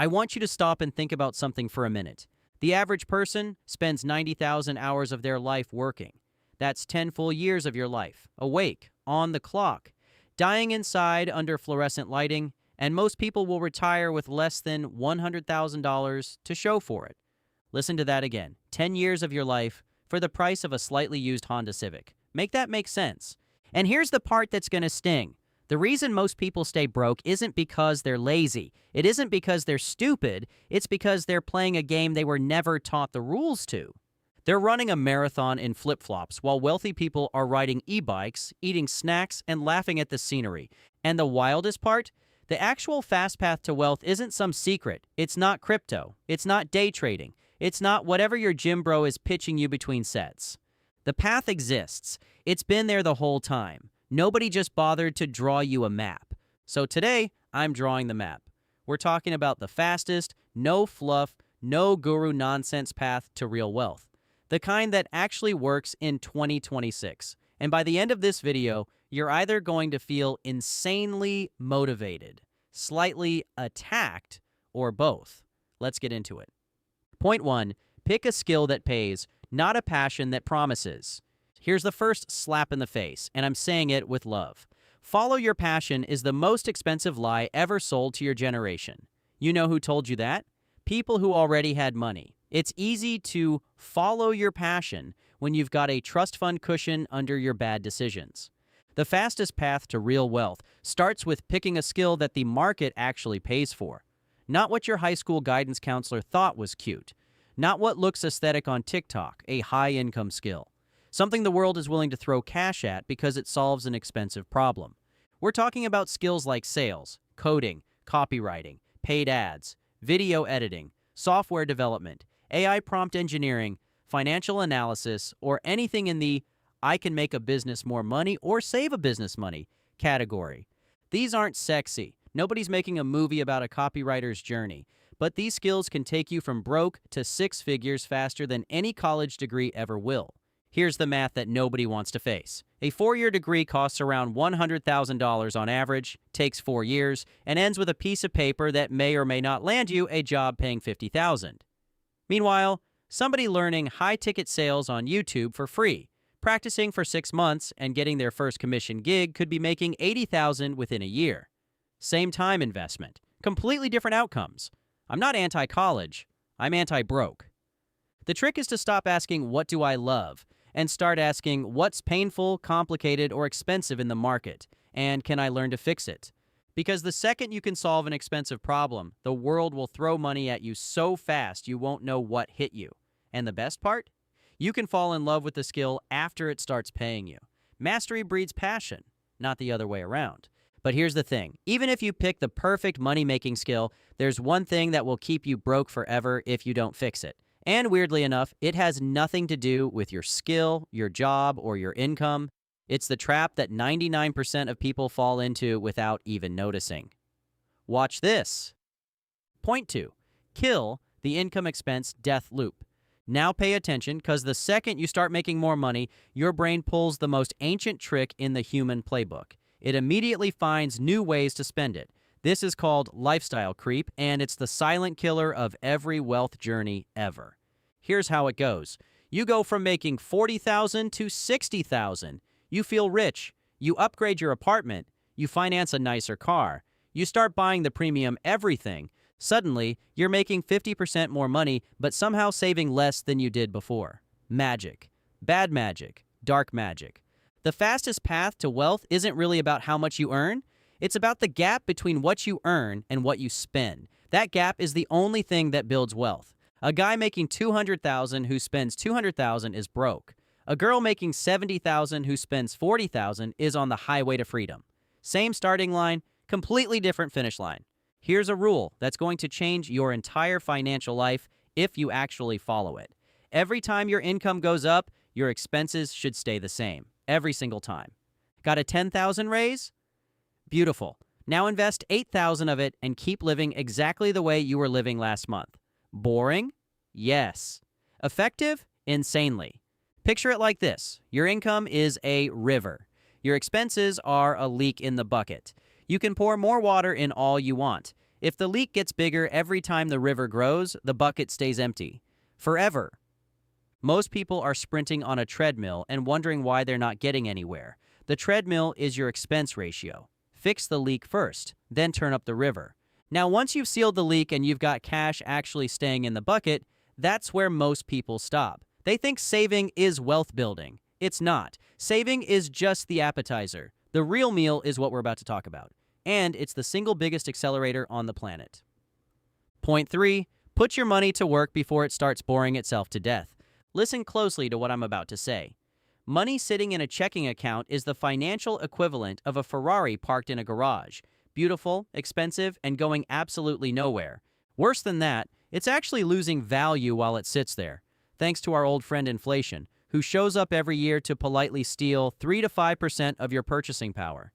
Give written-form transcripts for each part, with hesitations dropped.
I want you to stop and think about something for a minute. The average person spends 90,000 hours of their life working. That's 10 full years of your life, awake, on the clock, dying inside under fluorescent lighting, and most people will retire with less than $100,000 to show for it. Listen to that again. 10 years of your life for the price of a slightly used Honda Civic. Make that make sense. And here's the part that's going to sting. The reason most people stay broke isn't because they're lazy. It isn't because they're stupid. It's because they're playing a game they were never taught the rules to. They're running a marathon in flip-flops while wealthy people are riding e-bikes, eating snacks, and laughing at the scenery. And the wildest part? The actual fast path to wealth isn't some secret. It's not crypto. It's not day trading. It's not whatever your gym bro is pitching you between sets. The path exists. It's been there the whole time. Nobody just bothered to draw you a map. So today, I'm drawing the map. We're talking about the fastest, no fluff, no guru nonsense path to real wealth. The kind that actually works in 2026. And by the end of this video, you're either going to feel insanely motivated, slightly attacked, or both. Let's get into it. Point 1, pick a skill that pays, not a passion that promises. Here's the first slap in the face, and I'm saying it with love. Follow your passion is the most expensive lie ever sold to your generation. You know who told you that? People who already had money. It's easy to follow your passion when you've got a trust fund cushion under your bad decisions. The fastest path to real wealth starts with picking a skill that the market actually pays for. Not what your high school guidance counselor thought was cute. Not what looks aesthetic on TikTok, a high-income skill. Something the world is willing to throw cash at because it solves an expensive problem. We're talking about skills like sales, coding, copywriting, paid ads, video editing, software development, AI prompt engineering, financial analysis, or anything in the I can make a business more money or save a business money category. These aren't sexy. Nobody's making a movie about a copywriter's journey. But these skills can take you from broke to six figures faster than any college degree ever will. Here's the math that nobody wants to face. A 4-year degree costs around $100,000 on average, takes 4 years, and ends with a piece of paper that may or may not land you a job paying $50,000. Meanwhile, somebody learning high-ticket sales on YouTube for free, practicing for 6 months and getting their first commission gig could be making $80,000 within a year. Same time investment, completely different outcomes. I'm not anti-college, I'm anti-broke. The trick is to stop asking, what do I love? And start asking, what's painful, complicated, or expensive in the market? And can I learn to fix it? Because the second you can solve an expensive problem, the world will throw money at you so fast you won't know what hit you. And the best part? You can fall in love with the skill after it starts paying you. Mastery breeds passion, not the other way around. But here's the thing. Even if you pick the perfect money-making skill, there's one thing that will keep you broke forever if you don't fix it. And weirdly enough, it has nothing to do with your skill, your job, or your income. It's the trap that 99% of people fall into without even noticing. Watch this. Point 2. Kill the income expense death loop. Now pay attention, because the second you start making more money, your brain pulls the most ancient trick in the human playbook. It immediately finds new ways to spend it. This is called lifestyle creep, and it's the silent killer of every wealth journey ever. Here's how it goes. You go from making $40,000 to $60,000. You feel rich. You upgrade your apartment. You finance a nicer car. You start buying the premium everything. Suddenly, you're making 50% more money, but somehow saving less than you did before. Magic. Bad magic. Dark magic. The fastest path to wealth isn't really about how much you earn. It's about the gap between what you earn and what you spend. That gap is the only thing that builds wealth. A guy making $200,000 who spends $200,000 is broke. A girl making $70,000 who spends $40,000 is on the highway to freedom. Same starting line, completely different finish line. Here's a rule that's going to change your entire financial life if you actually follow it. Every time your income goes up, your expenses should stay the same. Every single time. Got a $10,000 raise? Beautiful. Now invest $8,000 of it and keep living exactly the way you were living last month. Boring? Yes. Effective? Insanely. Picture it like this. Your income is a river. Your expenses are a leak in the bucket. You can pour more water in all you want. If the leak gets bigger every time the river grows, the bucket stays empty. Forever. Most people are sprinting on a treadmill and wondering why they're not getting anywhere. The treadmill is your expense ratio. Fix the leak first, then turn up the river. Now, once you've sealed the leak and you've got cash actually staying in the bucket, that's where most people stop. They think saving is wealth building. It's not. Saving is just the appetizer. The real meal is what we're about to talk about. And it's the single biggest accelerator on the planet. Point 3. Put your money to work before it starts boring itself to death. Listen closely to what I'm about to say. Money sitting in a checking account is the financial equivalent of a Ferrari parked in a garage. Beautiful, expensive, and going absolutely nowhere. Worse than that, it's actually losing value while it sits there, thanks to our old friend inflation, who shows up every year to politely steal 3 to 5% of your purchasing power.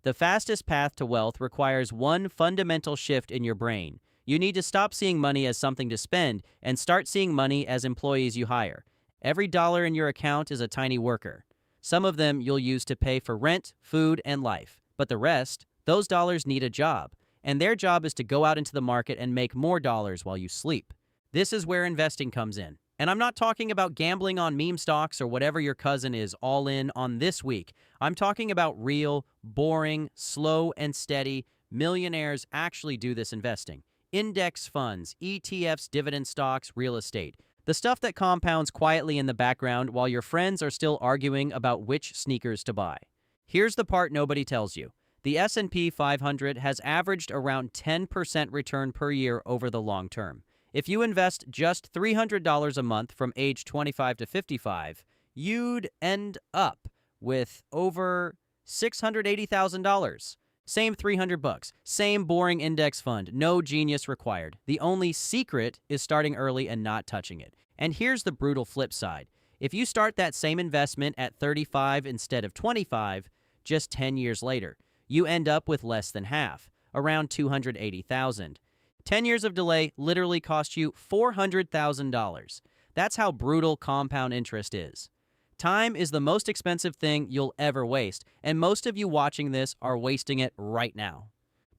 The fastest path to wealth requires one fundamental shift in your brain. You need to stop seeing money as something to spend and start seeing money as employees you hire. Every dollar in your account is a tiny worker. Some of them you'll use to pay for rent, food, and life. But the rest, those dollars need a job. And their job is to go out into the market and make more dollars while you sleep. This is where investing comes in. And I'm not talking about gambling on meme stocks or whatever your cousin is all in on this week. I'm talking about real, boring, slow, and steady. Millionaires actually do this investing. Index funds, ETFs, dividend stocks, real estate. The stuff that compounds quietly in the background while your friends are still arguing about which sneakers to buy. Here's the part nobody tells you. The S&P 500 has averaged around 10% return per year over the long term. If you invest just $300 a month from age 25 to 55, you'd end up with over $680,000. Same $300, same boring index fund, no genius required. The only secret is starting early and not touching it. And here's the brutal flip side. If you start that same investment at 35 instead of 25, just 10 years later, you end up with less than half, around $280,000. 10 years of delay literally cost you $400,000. That's how brutal compound interest is. Time is the most expensive thing you'll ever waste, and most of you watching this are wasting it right now.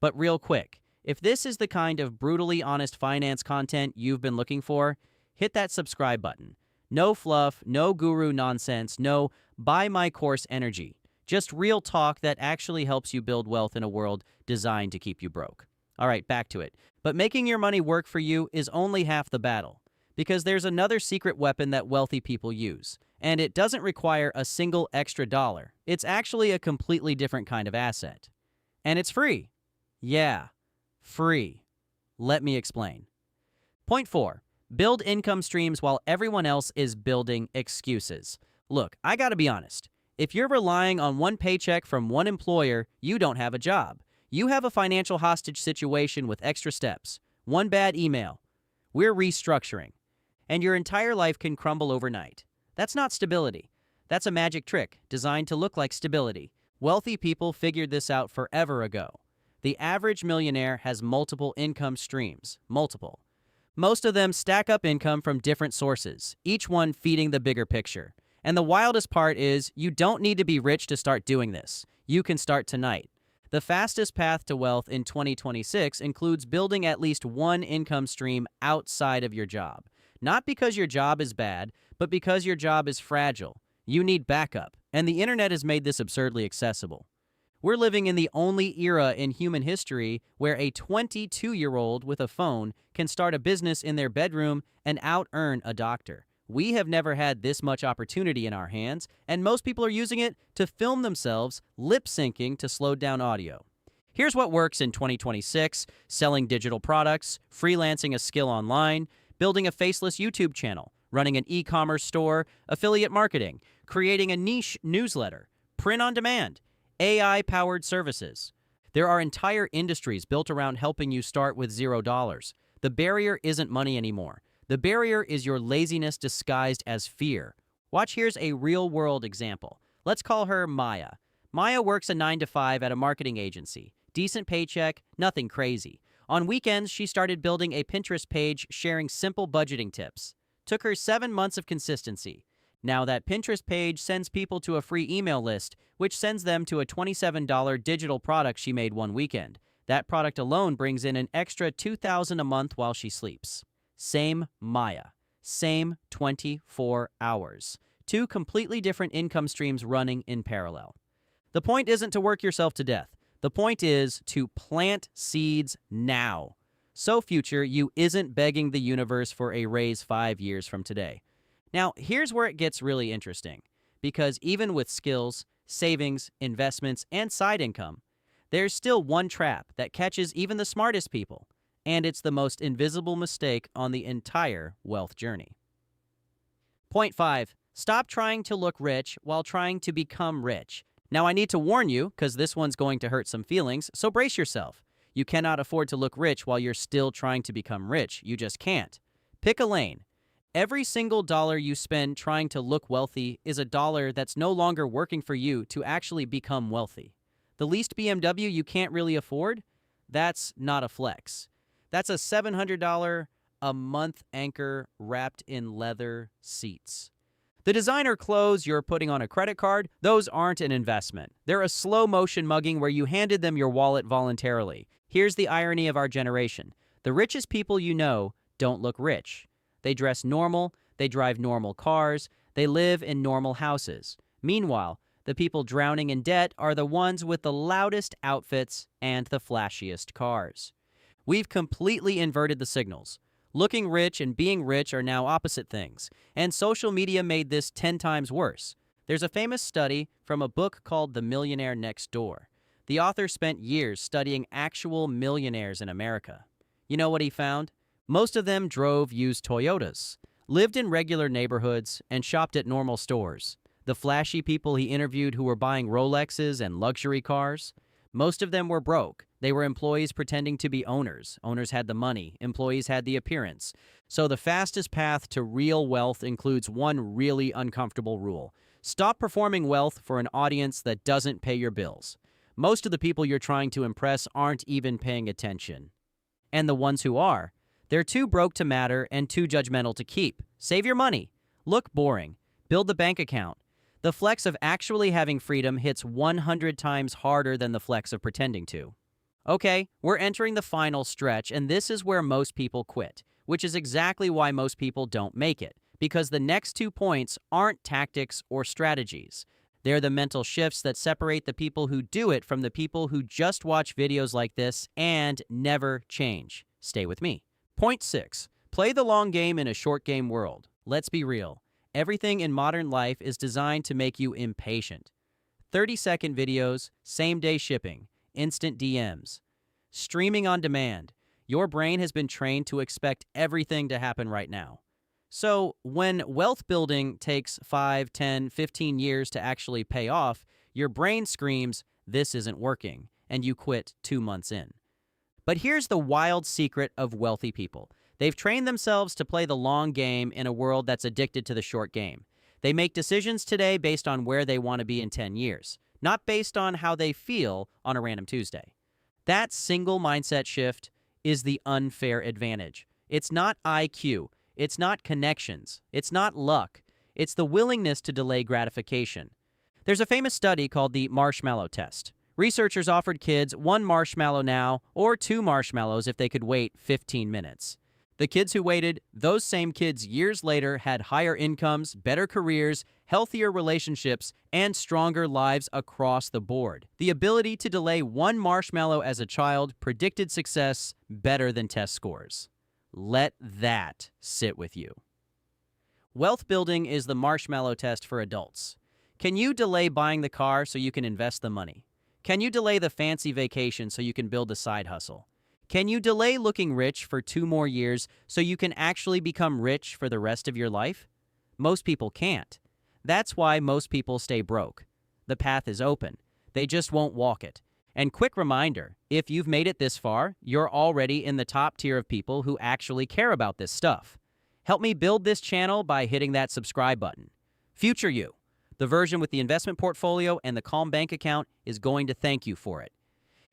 But real quick, if this is the kind of brutally honest finance content you've been looking for, hit that subscribe button. No fluff, no guru nonsense, no buy my course energy. Just real talk that actually helps you build wealth in a world designed to keep you broke. All right, back to it. But making your money work for you is only half the battle, because there's another secret weapon that wealthy people use, and it doesn't require a single extra dollar. It's actually a completely different kind of asset. And it's free. Yeah, free. Let me explain. Point 4. Build income streams while everyone else is building excuses. Look, I gotta be honest. If you're relying on one paycheck from one employer, you don't have a job. You have a financial hostage situation with extra steps. One bad email. We're restructuring. And your entire life can crumble overnight. That's not stability. That's a magic trick designed to look like stability. Wealthy people figured this out forever ago. The average millionaire has multiple income streams. Multiple. Most of them stack up income from different sources, each one feeding the bigger picture. And the wildest part is, you don't need to be rich to start doing this. You can start tonight. The fastest path to wealth in 2026 includes building at least one income stream outside of your job. Not because your job is bad, but because your job is fragile. You need backup, and the internet has made this absurdly accessible. We're living in the only era in human history where a 22-year-old with a phone can start a business in their bedroom and out-earn a doctor. We have never had this much opportunity in our hands, and most people are using it to film themselves lip-syncing to slowed down audio. Here's what works in 2026: selling digital products, freelancing a skill online, building a faceless YouTube channel, running an e-commerce store, affiliate marketing, creating a niche newsletter, print on demand, AI-powered services. There are entire industries built around helping you start with $0. The barrier isn't money anymore. The barrier is your laziness disguised as fear. Watch, here's a real-world example. Let's call her Maya. Maya works a 9-to-5 at a marketing agency. Decent paycheck, nothing crazy. On weekends, she started building a Pinterest page sharing simple budgeting tips. Took her 7 months of consistency. Now that Pinterest page sends people to a free email list, which sends them to a $27 digital product she made one weekend. That product alone brings in an extra $2,000 a month while she sleeps. Same Maya. Same 24 hours. Two completely different income streams running in parallel. The point isn't to work yourself to death. The point is to plant seeds now. So future you isn't begging the universe for a raise 5 years from today. Now, here's where it gets really interesting. Because even with skills, savings, investments, and side income, there's still one trap that catches even the smartest people. And it's the most invisible mistake on the entire wealth journey. Point 5. Stop trying to look rich while trying to become rich. Now, I need to warn you, because this one's going to hurt some feelings, so brace yourself. You cannot afford to look rich while you're still trying to become rich. You just can't. Pick a lane. Every single dollar you spend trying to look wealthy is a dollar that's no longer working for you to actually become wealthy. The least BMW you can't really afford? That's not a flex. That's a $700 a month anchor wrapped in leather seats. The designer clothes you're putting on a credit card, those aren't an investment. They're a slow-motion mugging where you handed them your wallet voluntarily. Here's the irony of our generation. The richest people you know don't look rich. They dress normal, they drive normal cars, they live in normal houses. Meanwhile, the people drowning in debt are the ones with the loudest outfits and the flashiest cars. We've completely inverted the signals. Looking rich and being rich are now opposite things, and social media made this 10 times worse. There's a famous study from a book called The Millionaire Next Door. The author spent years studying actual millionaires in America. You know what he found? Most of them drove used Toyotas, lived in regular neighborhoods, and shopped at normal stores. The flashy people he interviewed who were buying Rolexes and luxury cars, most of them were broke. They were employees pretending to be owners. Owners had the money. Employees had the appearance. So the fastest path to real wealth includes one really uncomfortable rule. Stop performing wealth for an audience that doesn't pay your bills. Most of the people you're trying to impress aren't even paying attention. And the ones who are, they're too broke to matter and too judgmental to keep. Save your money. Look boring. Build the bank account. The flex of actually having freedom hits 100 times harder than the flex of pretending to. Okay, we're entering the final stretch, and this is where most people quit, which is exactly why most people don't make it, because the next 2 points aren't tactics or strategies. They're the mental shifts that separate the people who do it from the people who just watch videos like this and never change. Stay with me. Point 6. Play the long game in a short game world. Let's be real. Everything in modern life is designed to make you impatient. 30-second videos, same-day shipping, instant DMs, streaming on demand. Your brain has been trained to expect everything to happen right now. So when wealth building takes 5, 10, 15 years to actually pay off, your brain screams, "This isn't working," and you quit 2 months in. But here's the wild secret of wealthy people. They've trained themselves to play the long game in a world that's addicted to the short game. They make decisions today based on where they want to be in 10 years, not based on how they feel on a random Tuesday. That single mindset shift is the unfair advantage. It's not IQ. It's not connections. It's not luck. It's the willingness to delay gratification. There's a famous study called the marshmallow test. Researchers offered kids 1 marshmallow now or 2 marshmallows if they could wait 15 minutes. The kids who waited, those same kids years later had higher incomes, better careers, healthier relationships, and stronger lives across the board. The ability to delay 1 marshmallow as a child predicted success better than test scores. Let that sit with you. Wealth building is the marshmallow test for adults. Can you delay buying the car so you can invest the money? Can you delay the fancy vacation so you can build a side hustle? Can you delay looking rich for 2 more years so you can actually become rich for the rest of your life? Most people can't. That's why most people stay broke. The path is open. They just won't walk it. And quick reminder, if you've made it this far, you're already in the top tier of people who actually care about this stuff. Help me build this channel by hitting that subscribe button. Future you, the version with the investment portfolio and the calm bank account, is going to thank you for it.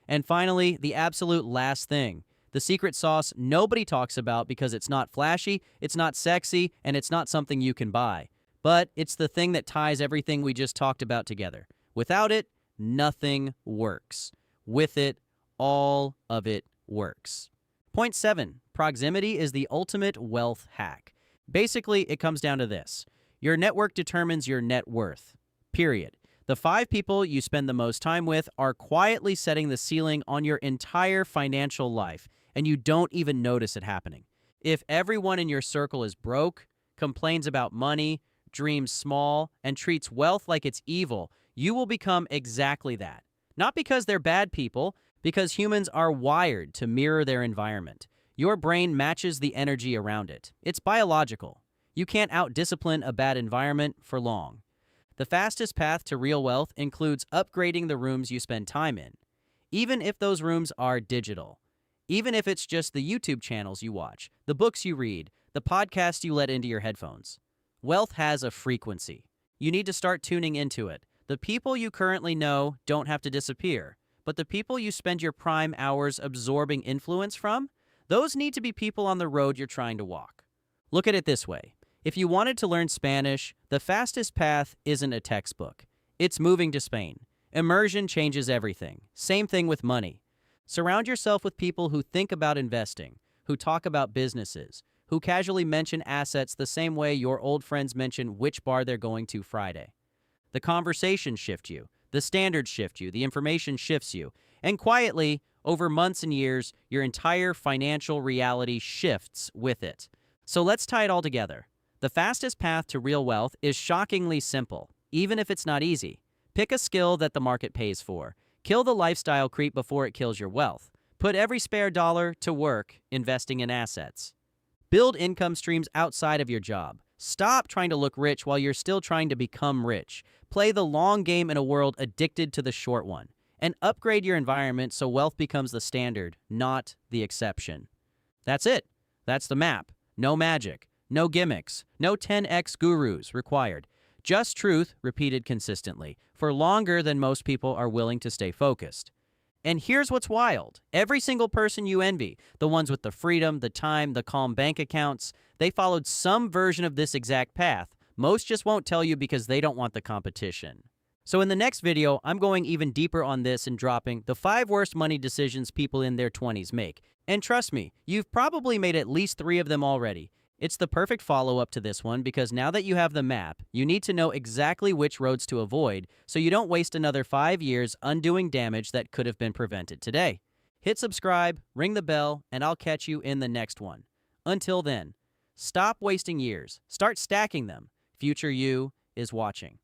And finally, the absolute last thing, the secret sauce nobody talks about because it's not flashy, it's not sexy, and it's not something you can buy. But it's the thing that ties everything we just talked about together. Without it, nothing works. With it, All of it works. Point 7. Proximity is the ultimate wealth hack. Basically, it comes down to this. Your network determines your net worth. Period. The 5 people you spend the most time with are quietly setting the ceiling on your entire financial life, and you don't even notice it happening. If everyone in your circle is broke, complains about money, dreams small, and treats wealth like it's evil, you will become exactly that. Not because they're bad people, because humans are wired to mirror their environment. Your brain matches the energy around it. It's biological. You can't out-discipline a bad environment for long. The fastest path to real wealth includes upgrading the rooms you spend time in, even if those rooms are digital. Even if it's just the YouTube channels you watch, the books you read, the podcasts you let into your headphones. Wealth has a frequency. You need to start tuning into it. The people you currently know don't have to disappear, but the people you spend your prime hours absorbing influence from, those need to be people on the road you're trying to walk. Look at it this way. If you wanted to learn Spanish, the fastest path isn't a textbook. It's moving to Spain. Immersion changes everything. Same thing with money. Surround yourself with people who think about investing, who talk about businesses, who casually mention assets the same way your old friends mention which bar they're going to Friday. The conversations shift you, the standards shift you, the information shifts you, and quietly, over months and years, your entire financial reality shifts with it. So let's tie it all together. The fastest path to real wealth is shockingly simple, even if it's not easy. Pick a skill that the market pays for. Kill the lifestyle creep before it kills your wealth. Put every spare dollar to work investing in assets. Build income streams outside of your job. Stop trying to look rich while you're still trying to become rich. Play the long game in a world addicted to the short one. And upgrade your environment so wealth becomes the standard, not the exception. That's it. That's the map. No magic. No gimmicks, no 10x gurus required. Just truth repeated consistently, for longer than most people are willing to stay focused. And here's what's wild. Every single person you envy, the ones with the freedom, the time, the calm bank accounts, they followed some version of this exact path. Most just won't tell you because they don't want the competition. So in the next video, I'm going even deeper on this and dropping the 5 worst money decisions people in their 20s make. And trust me, you've probably made at least 3 of them already. It's the perfect follow-up to this one because now that you have the map, you need to know exactly which roads to avoid so you don't waste another 5 years undoing damage that could have been prevented today. Hit subscribe, ring the bell, and I'll catch you in the next one. Until then, stop wasting years. Start stacking them. Future you is watching.